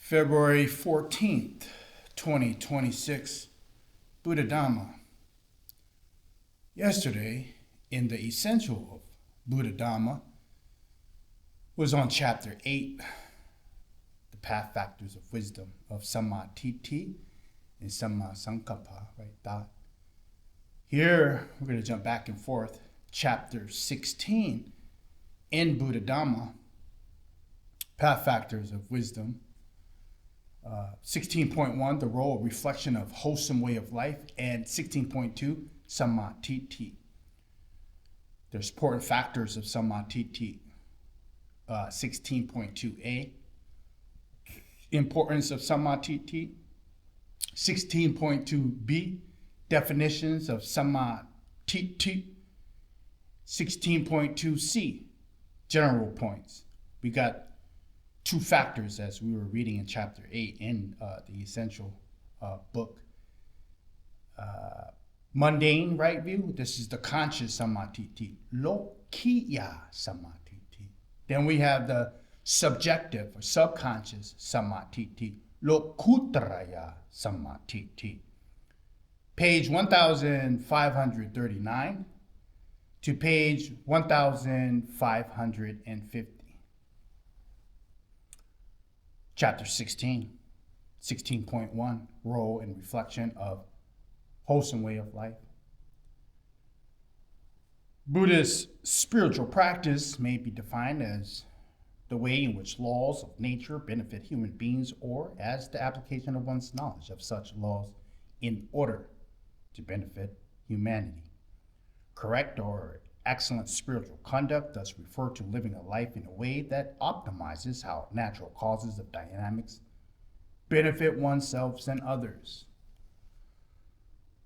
February 14th, 2026, Buddha Dhamma. Yesterday, in the essential of Buddha Dhamma, was on chapter 8, the path factors of wisdom of sammā-diṭṭhi and sammā-sankappa, right thought. Here, we're going to jump back and forth. Chapter 16 in Buddha Dhamma, path factors of wisdom. 16.1, the role of reflection of wholesome way of life, and 16.2, sammā-diṭṭhi. There's important factors of sammā-diṭṭhi. 16.2a, importance of sammā-diṭṭhi. 16.2b, definitions of sammā-diṭṭhi. 16.2c, general points. We got two factors as we were reading in chapter 8 in the essential book. Mundane right view, this is the conscious sammā-diṭṭhi. Lokiya sammā-diṭṭhi. Then we have the subjective or subconscious sammā-diṭṭhi. Lokutaraya sammā-diṭṭhi. Page 1539 to page 1550. Chapter 16, 16.1, role and reflection of wholesome way of life. Buddhist spiritual practice may be defined as the way in which laws of nature benefit human beings, or as the application of one's knowledge of such laws in order to benefit humanity. Correct or excellent spiritual conduct thus refer to living a life in a way that optimizes how natural causes of dynamics benefit oneself and others.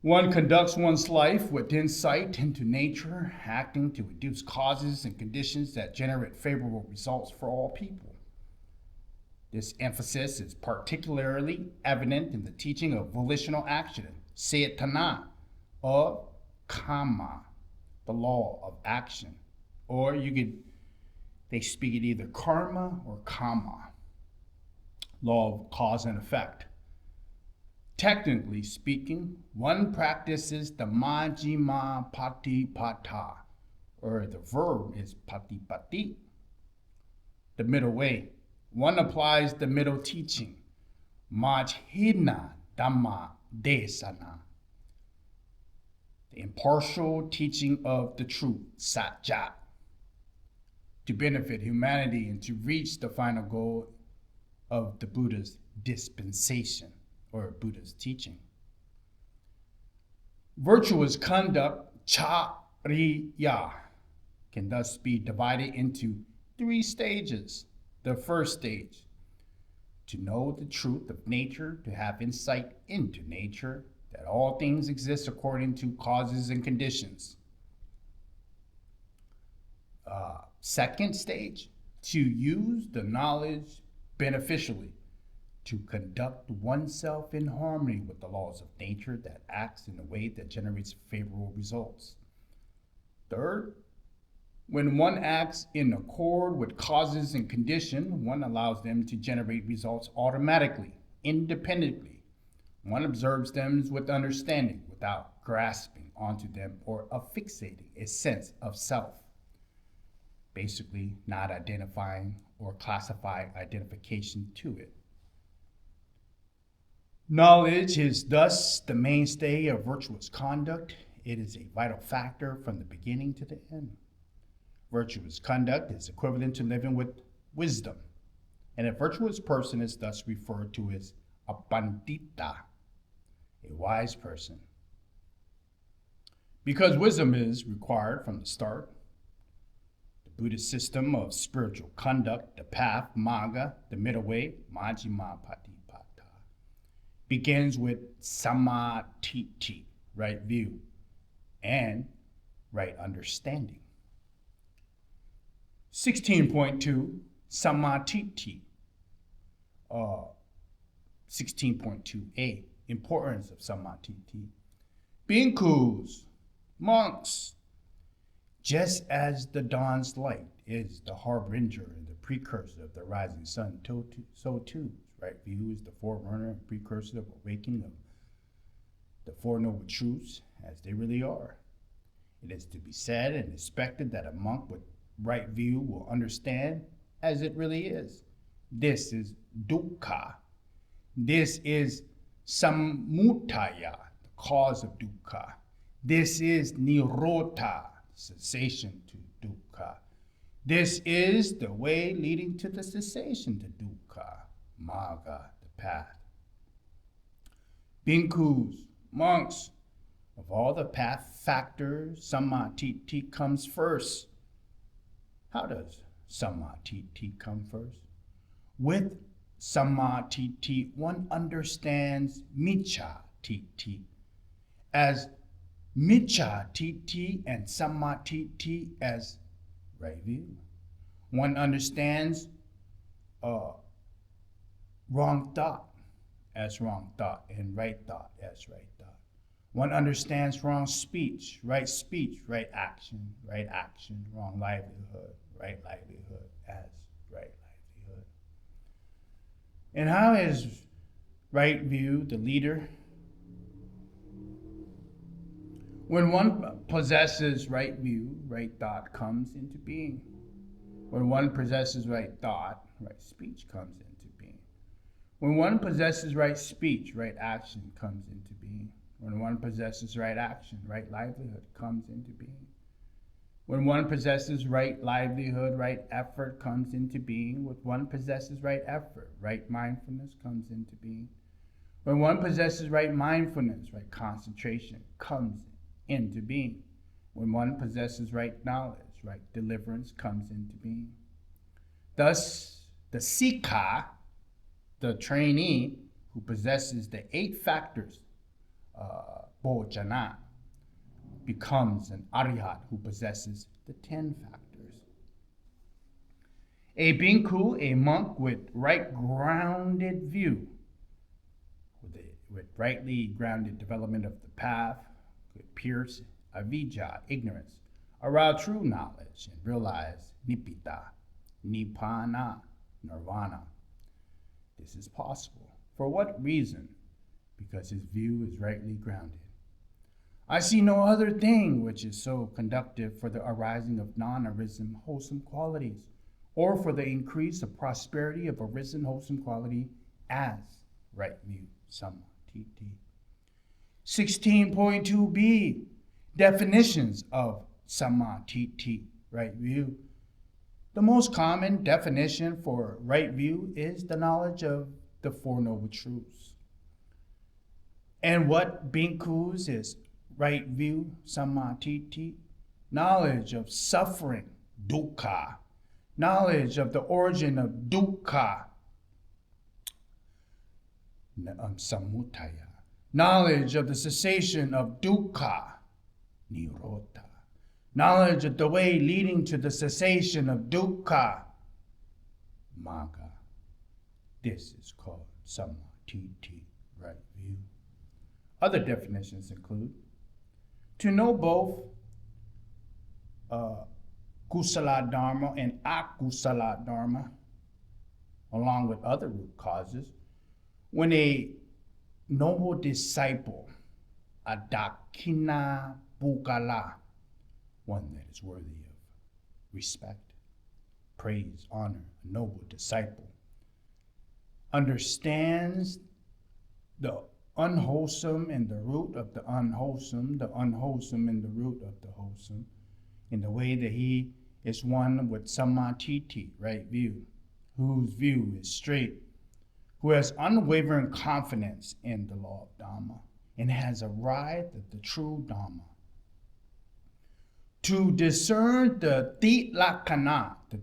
One conducts one's life with insight into nature, acting to induce causes and conditions that generate favorable results for all people. This emphasis is particularly evident in the teaching of volitional action, cetana, of karma, the law of action. Or they speak it either karma or kama, law of cause and effect. Technically speaking, one practices the majjhima patipata, or the verb is patipati, the middle way. One applies the middle teaching, majjhina dhamma desana, the impartial teaching of the truth, satya, to benefit humanity and to reach the final goal of the Buddha's dispensation, or Buddha's teaching. Virtuous conduct, chariya, can thus be divided into three stages. The first stage, to know the truth of nature, to have insight into nature, that all things exist according to causes and conditions. Second stage, to use the knowledge beneficially, to conduct oneself in harmony with the laws of nature that acts in a way that generates favorable results. Third, when one acts in accord with causes and conditions, one allows them to generate results automatically, independently. One observes them with understanding without grasping onto them or affixating a sense of self. Basically, not identifying or classifying identification to it. Knowledge is thus the mainstay of virtuous conduct. It is a vital factor from the beginning to the end. Virtuous conduct is equivalent to living with wisdom, and a virtuous person is thus referred to as a pandita, a wise person. Because wisdom is required from the start, the Buddhist system of spiritual conduct, the path, magga, the middle way, majjhima patipata, begins with sammā-diṭṭhi, right view, and right understanding. 16.2, sammā-diṭṭhi. 16.2a, importance of sammā-diṭṭhi. Bhikkhus, monks, just as the dawn's light is the harbinger and the precursor of the rising sun, so too, right view is the forerunner and precursor of awakening of the Four Noble Truths as they really are. It is to be said and expected that a monk with right view will understand as it really is. This is dukkha. This is sammā-diṭṭhi, the cause of dukkha. This is nirodha, cessation to dukkha. This is the way leading to the cessation to dukkha, magga, the path. Bhikkhus, monks, of all the path factors, sammā-diṭṭhi comes first. How does sammā-diṭṭhi come first? With sammā-diṭṭhi, one understands micchā-diṭṭhi as micchā-diṭṭhi and sammā-diṭṭhi as right view. One understands wrong thought as wrong thought and right thought as right thought. One understands wrong speech, right action, wrong livelihood, right livelihood as right livelihood. And how is right view the leader? When one possesses right view, right thought comes into being. When one possesses right thought, right speech comes into being. When one possesses right speech, right action comes into being. When one possesses right action, right livelihood comes into being. When one possesses right livelihood, right effort comes into being. When one possesses right effort, right mindfulness comes into being. When one possesses right mindfulness, right concentration comes into being. When one possesses right knowledge, right deliverance comes into being. Thus, the Sikha, the trainee who possesses the 8 factors, bojana, becomes an Arhat who possesses the 10 factors. A bhikkhu, a monk with right grounded view, with rightly grounded development of the path, could pierce avijja, ignorance, arouse true knowledge, and realize nibbida, nibbana, nirvana. This is possible. For what reason? Because his view is rightly grounded. I see no other thing which is so conductive for the arising of non-arisen wholesome qualities, or for the increase of prosperity of arisen wholesome quality as right view, sammā-diṭṭhi. 16.2b, definitions of sammā-diṭṭhi, right view. The most common definition for right view is the knowledge of the Four Noble Truths. And what bhikkhus is right view, sammā-diṭṭhi? Knowledge of suffering, dukkha. Knowledge of the origin of dukkha, samudaya. Knowledge of the cessation of dukkha, nirodha. Knowledge of the way leading to the cessation of dukkha, magga. This is called sammā-diṭṭhi, right view. Other definitions include to know both kusala dharma and akusala dharma, along with other root causes. When a noble disciple, a dakkhina bukala, one that is worthy of respect, praise, honor, a noble disciple, understands the unwholesome and the root of the unwholesome and the root of the wholesome, in the way that he is one with sammā-diṭṭhi, right view, whose view is straight, who has unwavering confidence in the law of Dhamma, and has arrived at the true Dhamma. To discern the tilakkana, the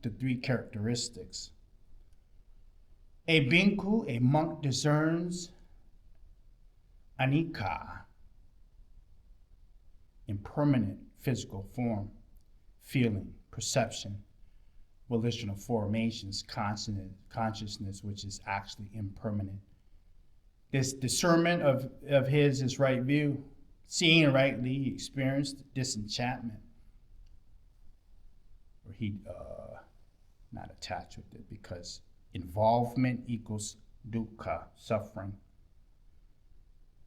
3 characteristics. A bhikkhu, a monk, discerns anicca, impermanent physical form, feeling, perception, volitional formations, consciousness, which is actually impermanent. This discernment of his is right view. Seeing rightly, he experienced disenchantment, or not attached with it, because involvement equals dukkha, suffering.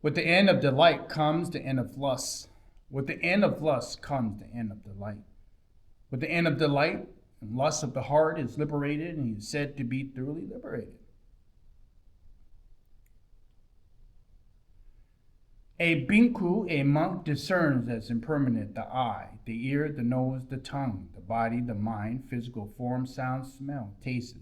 With the end of delight comes the end of lust. With the end of lust comes the end of delight. With the end of delight, and lust of the heart is liberated, and he is said to be thoroughly liberated. A bhikkhu, a monk, discerns as impermanent the eye, the ear, the nose, the tongue, the body, the mind, physical form, sound, smell, tastes,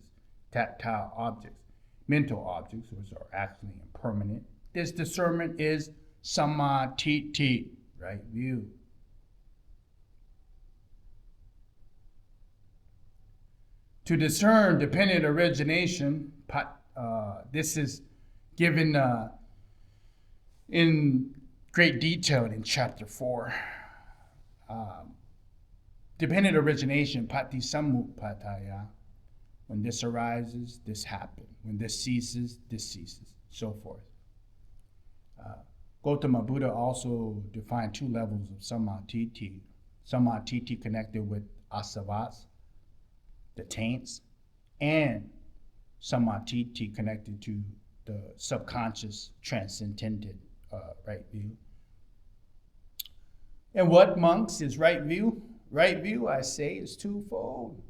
tactile objects, mental objects, which are actually impermanent. This discernment is sammā-diṭṭhi, right view. To discern dependent origination, this is given in great detail in chapter 4. Dependent origination, pati sammupataya. When this arises, this happens. When this ceases, so forth. Gautama Buddha also defined 2 levels of sammā-diṭṭhi. Sammā-diṭṭhi connected with asavas, the taints, and sammā-diṭṭhi connected to the subconscious, transcendent right view. And what, monks, is right view? Right view, I say, is twofold.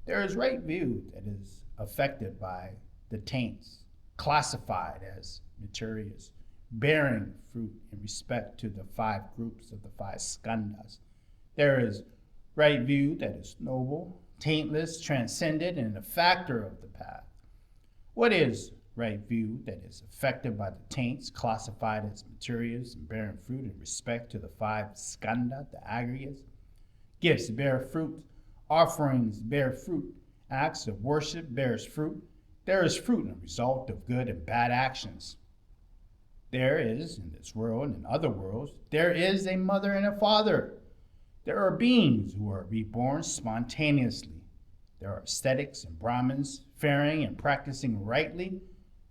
There is right view that is affected by the taints, classified as materials, bearing fruit in respect to the 5 groups of the 5 skandhas. There is right view that is noble, taintless, transcendent, and a factor of the path. What is right view that is affected by the taints, classified as materials and bearing fruit in respect to the 5 skandha, the aggregates? Gifts bear fruit, offerings bear fruit, acts of worship bears fruit. There is fruit in the result of good and bad actions. There is, in this world and in other worlds, there is a mother and a father. There are beings who are reborn spontaneously. There are ascetics and Brahmins, faring and practicing rightly,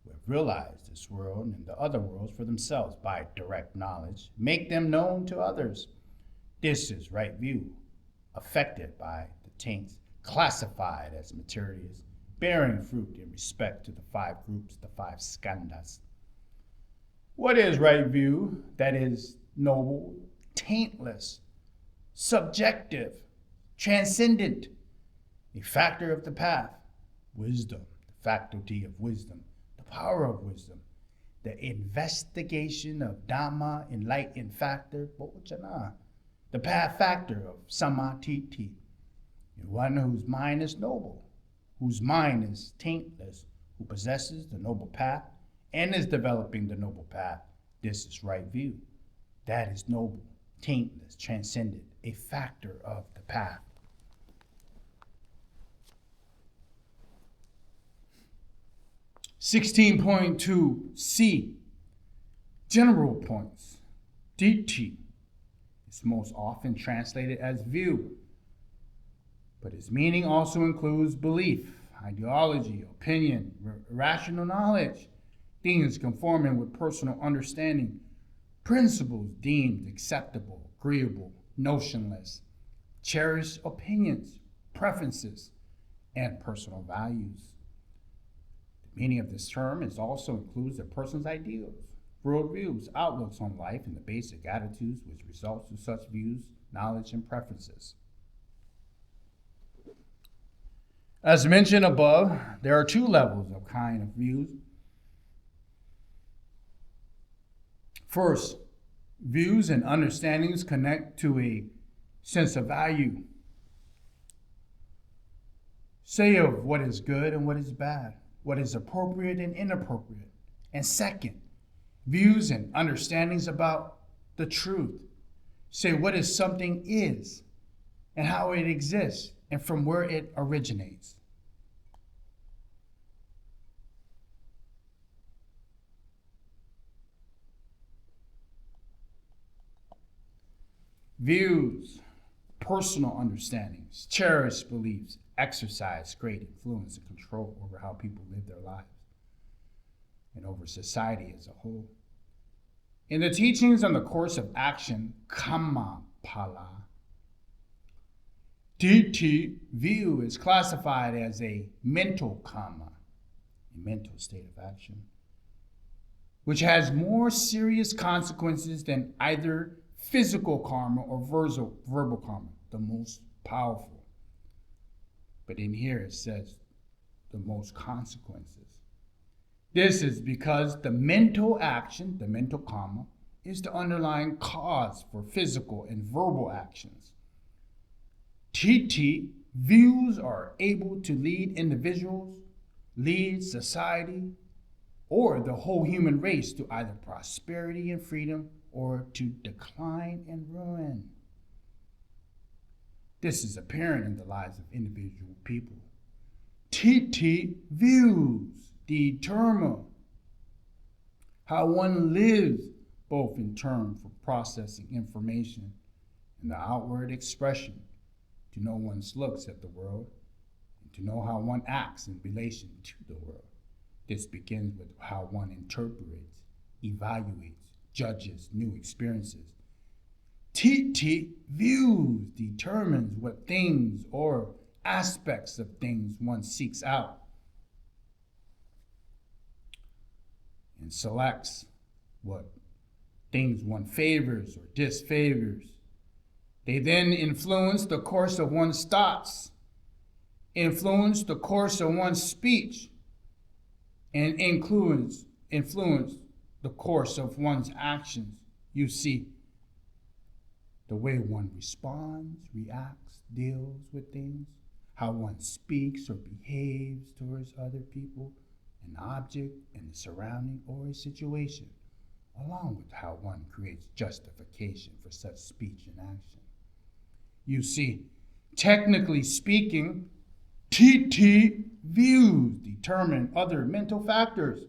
who have realized this world and the other worlds for themselves by direct knowledge, make them known to others. This is right view, affected by the taints, classified as materials, bearing fruit in respect to the 5 groups, the 5 skandhas. What is right view that is noble, taintless, subjective, transcendent, a factor of the path? Wisdom, the faculty of wisdom, the power of wisdom, the investigation of Dhamma, enlightened factor, bojana, the path factor of sammā-diṭṭhi, one whose mind is noble, whose mind is taintless, who possesses the noble path and is developing the noble path. This is right view. That is noble, taintless, transcendent, a factor of the path. (16.2) General points. Diṭṭhi is most often translated as view, but its meaning also includes belief, ideology, opinion, rational knowledge, things conforming with personal understanding, principles deemed acceptable, agreeable, notionless, cherished opinions, preferences, and personal values. The meaning of this term also includes a person's ideals, worldviews, outlooks on life, and the basic attitudes which result from such views, knowledge, and preferences. As mentioned above, there are 2 levels of kind of views. First, views and understandings connect to a sense of value. Say of what is good and what is bad, what is appropriate and inappropriate. And second, views and understandings about the truth. Say what is something is and how it exists and from where it originates. Views, personal understandings, cherished beliefs, exercise great influence and control over how people live their lives and over society as a whole. In the teachings on the course of action, kamma pala, Diṭṭhi view is classified as a mental karma, a mental state of action, which has more serious consequences than either physical karma or verbal karma, the most powerful. But in here it says the most consequences. This is because the mental action, the mental karma, is the underlying cause for physical and verbal actions. Diṭṭhi views are able to lead individuals, lead society, or the whole human race to either prosperity and freedom or to decline and ruin. This is apparent in the lives of individual people. Diṭṭhi views determine how one lives, both in terms of processing information and the outward expression, to know one's looks at the world, and to know how one acts in relation to the world. This begins with how one interprets, evaluates, judges new experiences. Diṭṭhi views determines what things or aspects of things one seeks out and selects what things one favors or disfavors. They then influence the course of one's thoughts, influence the course of one's speech, and influence the course of one's actions. You see, the way one responds, reacts, deals with things, how one speaks or behaves towards other people, an object, and the surrounding or a situation, along with how one creates justification for such speech and action. You see, technically speaking, Diṭṭhi views determine other mental factors,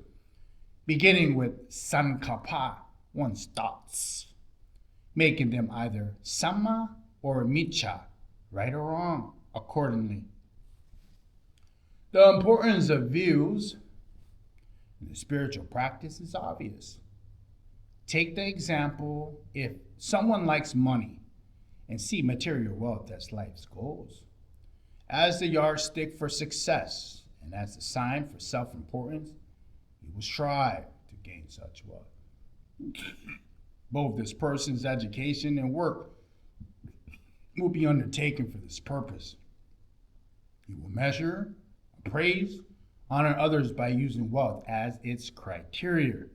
beginning with sankappa, one's thoughts, making them either sammā or micchā, right or wrong, accordingly. The importance of views in the spiritual practice is obvious. Take the example, if someone likes money and see material wealth as life's goals, as the yardstick for success and as a sign for self-importance, he will strive to gain such wealth. Both this person's education and work will be undertaken for this purpose. He will measure, appraise, honor others by using wealth as its criteria.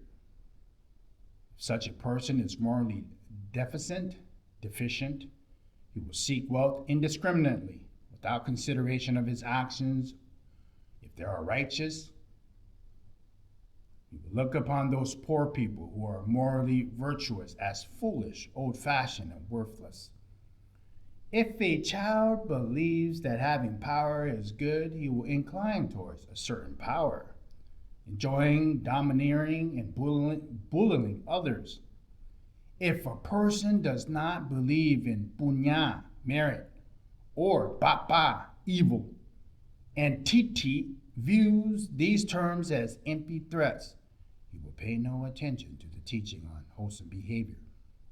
If such a person is morally deficient, he will seek wealth indiscriminately, without consideration of his actions. If they are righteous, he will look upon those poor people who are morally virtuous as foolish, old-fashioned, and worthless. If a child believes that having power is good, he will incline towards a certain power, enjoying, domineering, and bullying others. If a person does not believe in punya, merit, or papa, evil, and Diṭṭhi views these terms as empty threats, he will pay no attention to the teaching on wholesome behavior,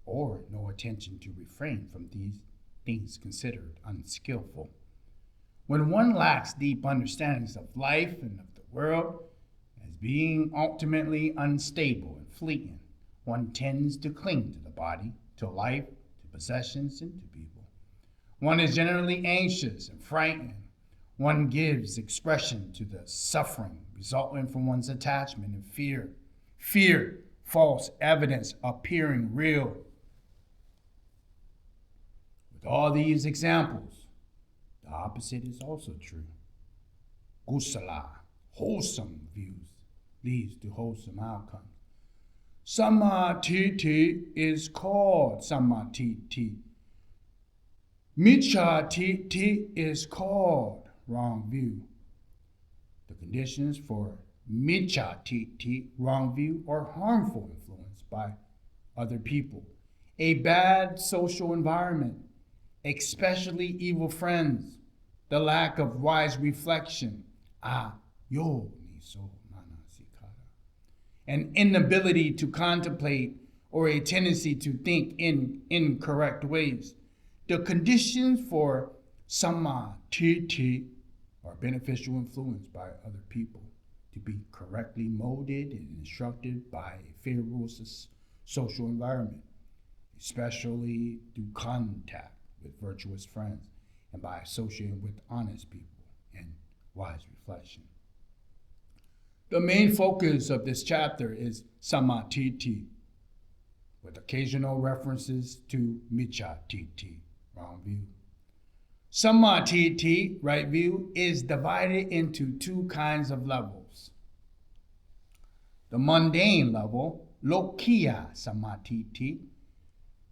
or no attention to refrain from these things considered unskillful. When one lacks deep understandings of life and of the world as being ultimately unstable and fleeting, one tends to cling to the body, to life, to possessions, and to people. One is generally anxious and frightened. One gives expression to the suffering resulting from one's attachment and fear. Fear, false evidence appearing real. With all these examples, the opposite is also true. Kusala, wholesome views, leads to wholesome outcomes. Sammā-diṭṭhi is called sammā-diṭṭhi. Micchā-diṭṭhi is called wrong view. The conditions for micchā-diṭṭhi, wrong view, are harmful influence by other people, a bad social environment, especially evil friends, the lack of wise reflection, an inability to contemplate or a tendency to think in incorrect ways. The conditions for sammā-diṭṭhi, or beneficial influence by other people, to be correctly molded and instructed by a favorable social environment, especially through contact with virtuous friends and by associating with honest people and wise reflection. The main focus of this chapter is sammā-diṭṭhi, with occasional references to miccā-diṭṭhi, wrong view. Sammā-diṭṭhi, right view, is divided into two kinds of levels. The mundane level, lokiya sammā-diṭṭhi,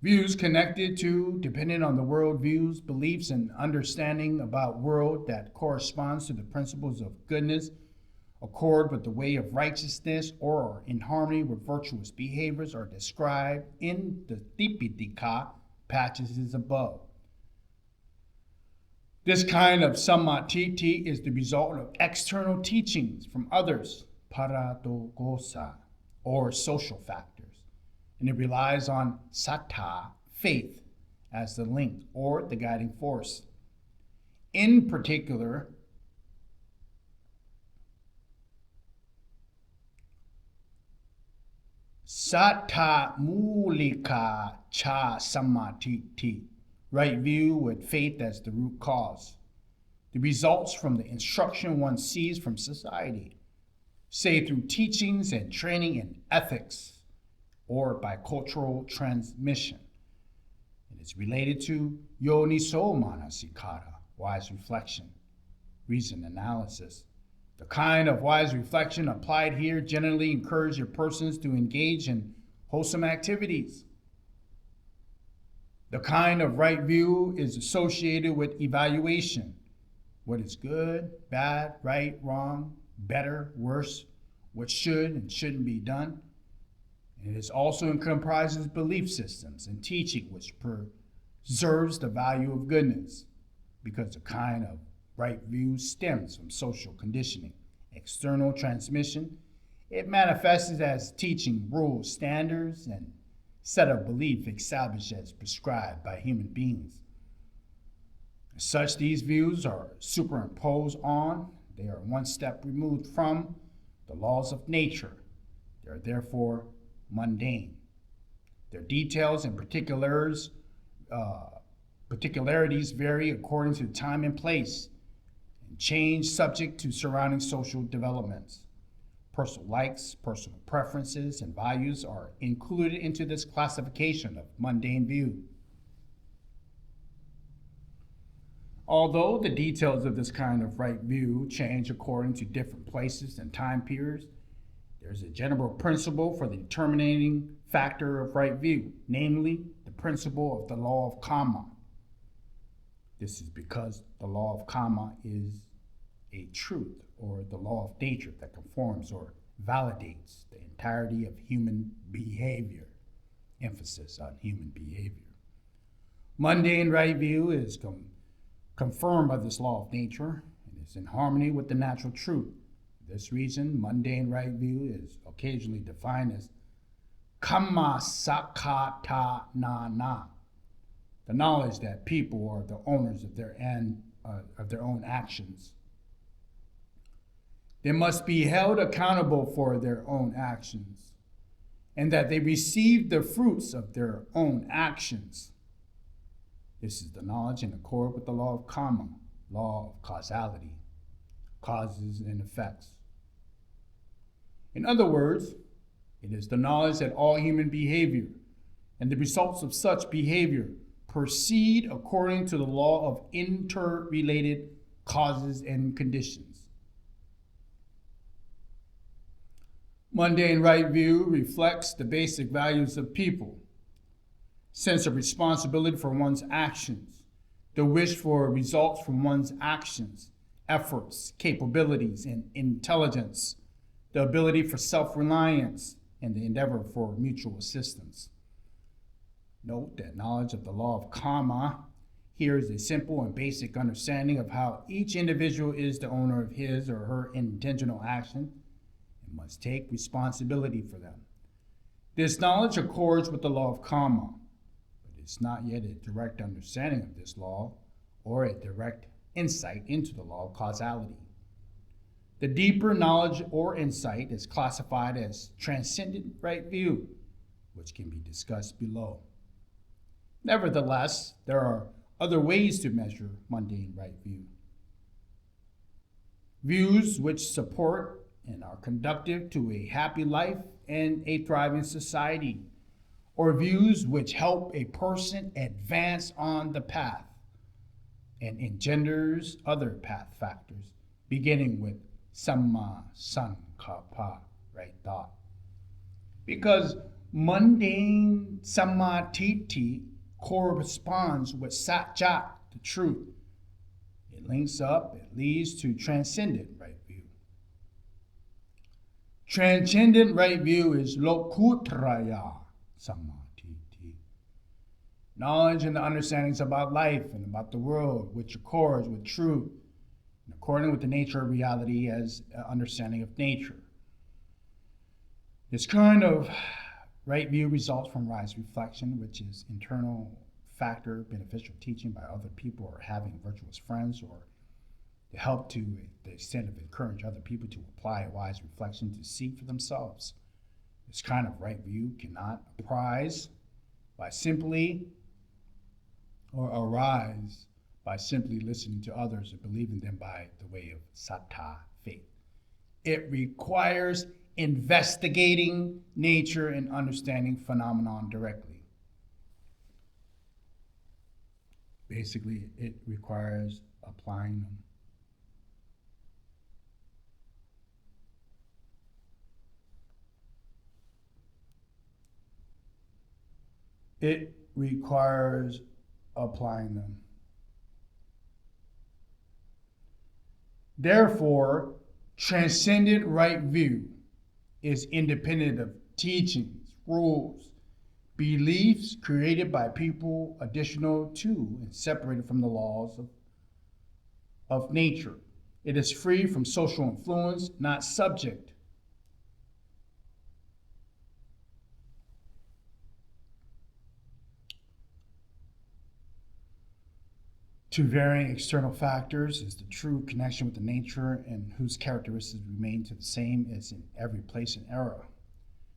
views connected to, depending on the world views, beliefs, and understanding about world that corresponds to the principles of goodness, accord with the way of righteousness, or are in harmony with virtuous behaviors, are described in the Tipitaka passages above. This kind of sammā-diṭṭhi is the result of external teachings from others, paradogosa, or social factors, and it relies on sattā, faith, as the link or the guiding force. In particular, sattā mūlika ca sammā-diṭṭhi, right view with faith as the root cause. The results from the instruction one sees from society, say through teachings and training in ethics, or by cultural transmission. It is related to yoniso manasikara, wise reflection, reason analysis. The kind of wise reflection applied here generally encourages persons to engage in wholesome activities. The kind of right view is associated with evaluation. What is good, bad, right, wrong, better, worse, what should and shouldn't be done. And it also comprises belief systems and teaching which preserves the value of goodness, because the kind of right view stems from social conditioning, external transmission. It manifests as teaching rules, standards, and set of belief established as prescribed by human beings. As such, these views are superimposed on, they are one step removed from the laws of nature. They are therefore mundane. Their details and particularities vary according to time and place, and change subject to surrounding social developments. Personal likes, personal preferences, and values are included into this classification of mundane view. Although the details of this kind of right view change according to different places and time periods, there's a general principle for the determining factor of right view, namely the principle of the law of karma. This is because the law of karma is a truth, or the law of nature that conforms or validates the entirety of human behavior. Emphasis on human behavior. Mundane right view is confirmed by this law of nature and is in harmony with the natural truth. For this reason, mundane right view is occasionally defined as kamma-sakata-na-na, the knowledge that people are the owners of their own actions. They must be held accountable for their own actions, and that they receive the fruits of their own actions. This is the knowledge in accord with the law of karma, law of causality, causes and effects. In other words, it is the knowledge that all human behavior and the results of such behavior proceed according to the law of interrelated causes and conditions. Mundane right view reflects the basic values of people: sense of responsibility for one's actions, the wish for results from one's actions, efforts, capabilities, and intelligence, the ability for self-reliance, and the endeavor for mutual assistance. Note that knowledge of the law of karma here is a simple and basic understanding of how each individual is the owner of his or her intentional action and must take responsibility for them. This knowledge accords with the law of karma, but it's not yet a direct understanding of this law, or a direct insight into the law of causality. The deeper knowledge or insight is classified as transcendent right view, which can be discussed below. Nevertheless, there are other ways to measure mundane right view. Views which support and are conducive to a happy life and a thriving society, or views which help a person advance on the path and engenders other path factors, beginning with sammā-sankappa, right thought. Because mundane sammā-diṭṭhi corresponds with satya, the truth. It links up, it leads to transcendent right view. Transcendent right view is lokutraya sammā-diṭṭhi. Knowledge and the understandings about life and about the world, which accords with truth, and according with the nature of reality as an understanding of nature. This kind of right view results from wise reflection, which is internal factor, beneficial teaching by other people or having virtuous friends, or to help to the extent of encourage other people to apply a wise reflection to see for themselves. This kind of right view cannot arise by simply or arise by simply listening to others and believing them by the way of sattva, faith. It requires investigating nature and understanding phenomenon directly. Basically, it requires applying them. It requires applying them. Therefore, transcendent right view is independent of teachings, rules, beliefs created by people additional to and separated from the laws of nature. It is free from social influence, not subject to varying external factors, is the true connection with the nature and whose characteristics remain to the same as in every place and era.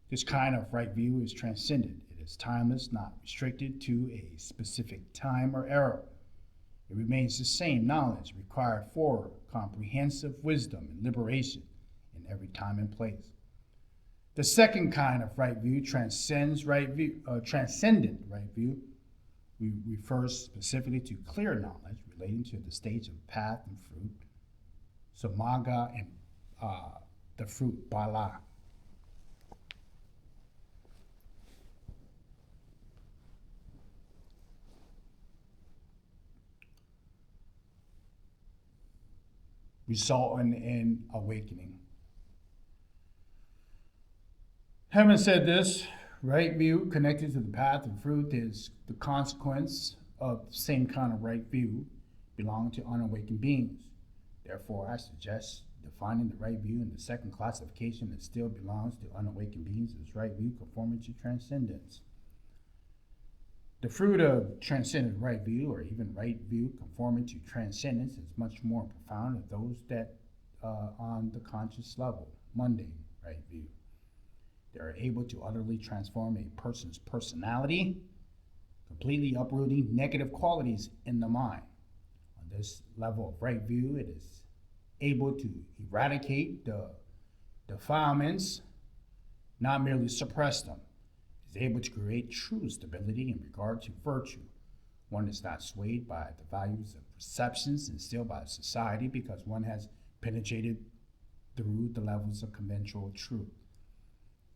This kind of right view is transcendent. It is timeless, not restricted to a specific time or era. It remains the same knowledge required for comprehensive wisdom and liberation in every time and place. The second kind of right view, transcendent right view, refers specifically to clear knowledge relating to the stage of path and fruit, samaga, and the fruit bala. Resulting in awakening. Having said this, right view connected to the path and fruit is the consequence of the same kind of right view belonging to unawakened beings. Therefore, I suggest defining the right view in the second classification that still belongs to unawakened beings as right view conforming to transcendence. The fruit of transcendent right view, or even right view conforming to transcendence, is much more profound than those that on the conscious level, mundane right view. They are able to utterly transform a person's personality, completely uprooting negative qualities in the mind. On this level of right view, it is able to eradicate the defilements, not merely suppress them. It is able to create true stability in regard to virtue. One is not swayed by the values of perceptions instilled by society because one has penetrated through the levels of conventional truth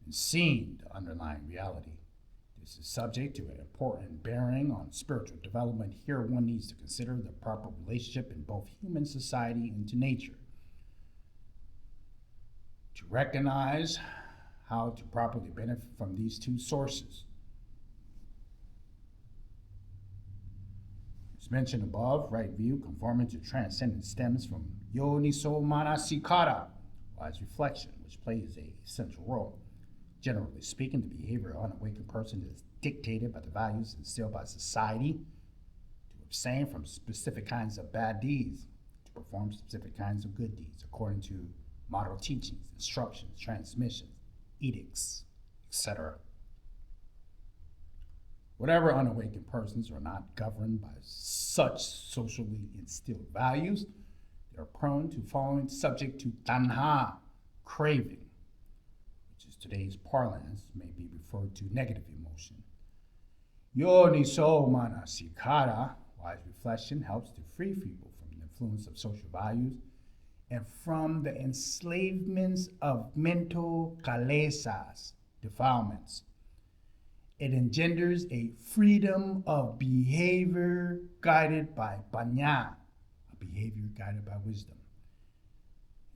and seen the underlying reality. This is subject to an important bearing on spiritual development. Here one needs to consider the proper relationship in both human society and to nature. To recognize how to properly benefit from these two sources. As mentioned above, right view conforming to transcendence stems from yoniso manasikara, wise reflection, which plays a central role. Generally speaking, the behavior of an unawakened person is dictated by the values instilled by society to abstain from specific kinds of bad deeds, to perform specific kinds of good deeds, according to model teachings, instructions, transmissions, edicts, etc. Whatever unawakened persons are not governed by such socially instilled values, they are prone to falling subject to tanha, craving, which is today's parlance, may be referred to negative emotion. Yoniso manasikara, wise reflection, helps to free people from the influence of social values and from the enslavements of mental kalesas, defilements. It engenders a freedom of behavior guided by panya, a behavior guided by wisdom.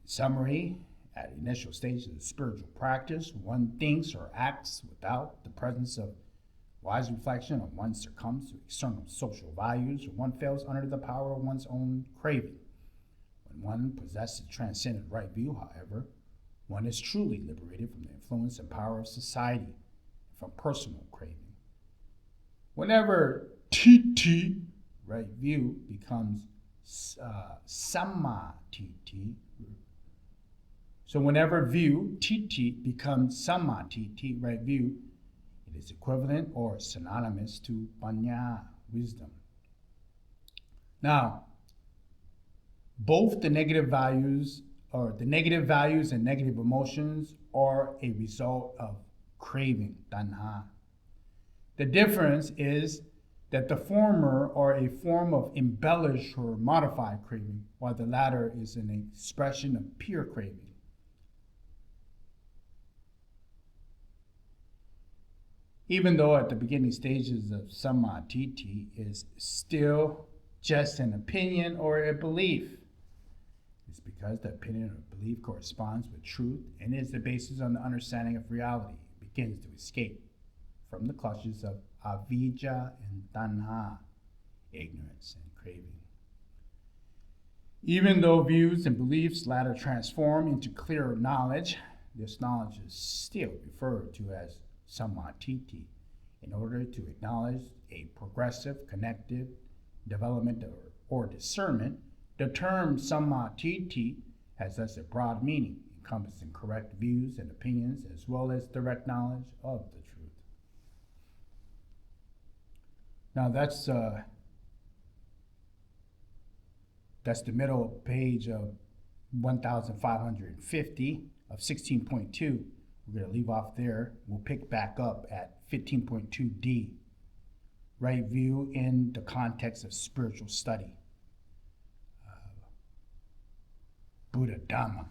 In summary, at the initial stage of the spiritual practice, one thinks or acts without the presence of wise reflection, or one succumbs to external social values, or one fails under the power of one's own craving. When one possesses transcendent right view, however, one is truly liberated from the influence and power of society, and from personal craving. Whenever Titti, right view, becomes sammā-diṭṭhi, so whenever view, Titti, becomes sammā-diṭṭhi, right view, it is equivalent or synonymous to panya, wisdom. Now, both the negative values and negative emotions are a result of craving, tanha. The difference is that the former are a form of embellished or modified craving, while the latter is an expression of pure craving. Even though at the beginning stages of sammā-diṭṭhi is still just an opinion or a belief, it's because the opinion or belief corresponds with truth and is the basis on the understanding of reality. It begins to escape from the clutches of avidya and tanha, ignorance and craving. Even though views and beliefs latter transform into clearer knowledge, this knowledge is still referred to as sammā-diṭṭhi in order to acknowledge a progressive, connective development or discernment. The term sammā-diṭṭhi has thus a broad meaning, encompassing correct views and opinions as well as direct knowledge of the truth. Now that's the middle page of 1550 of 16.2. We're going to leave off there. We'll pick back up at 15.2d, right view in the context of spiritual study. Buddha Dhamma.